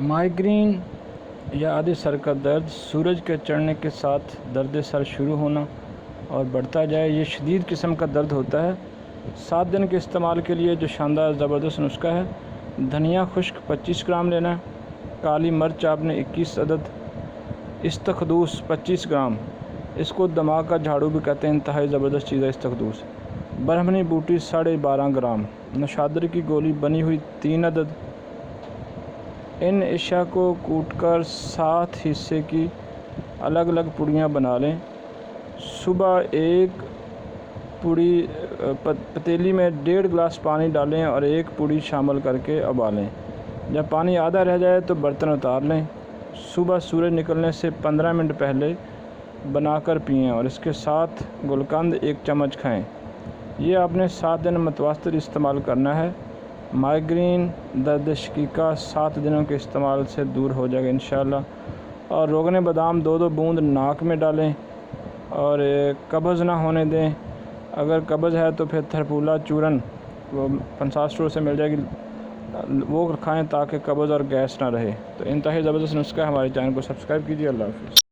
Migraine یا آدھی سر کا درد، سورج کے چڑھنے کے ساتھ درد سر شروع ہونا اور بڑھتا جائے، یہ شدید قسم کا درد ہوتا ہے۔ 7 دن کے استعمال کے لیے جو شاندار زبردست نسخہ ہے: دھنیا خشک 25 گرام لینا ہے، کالی مرچ آپ نے 21 عدد، استخدوس 25 گرام، اس کو دماغ کا جھاڑو بھی کہتے ہیں، انتہائی زبردست چیز ہے استخدوس۔ برہمنی بوٹی 12.5 گرام، نشادر کی گولی بنی ہوئی 3 عدد۔ ان اشیاء کو کوٹ کر 7 حصے کی الگ الگ پوڑیاں بنا لیں۔ صبح ایک پوڑی پتیلی میں 1.5 گلاس پانی ڈالیں اور ایک پوڑی شامل کر کے ابالیں۔ جب پانی آدھا رہ جائے تو برتن اتار لیں۔ صبح سورج نکلنے سے 15 منٹ پہلے بنا کر پئیں اور اس کے ساتھ گلقند 1 چمچ کھائیں۔ یہ آپ نے 7 دن متواتر استعمال کرنا ہے۔ مائیگرین درد شقیقہ 7 دنوں کے استعمال سے دور ہو جائے گا انشاءاللہ۔ اور روغن بادام 2 بوند ناک میں ڈالیں اور قبض نہ ہونے دیں۔ اگر قبض ہے تو پھر تھرپولا چورن وہ 50 اسٹور سے مل جائے گی، وہ کھائیں تاکہ قبض اور گیس نہ رہے۔ تو انتہائی زبردست نسخہ ہے، ہمارے چینل کو سبسکرائب کیجیے۔ اللہ حافظ۔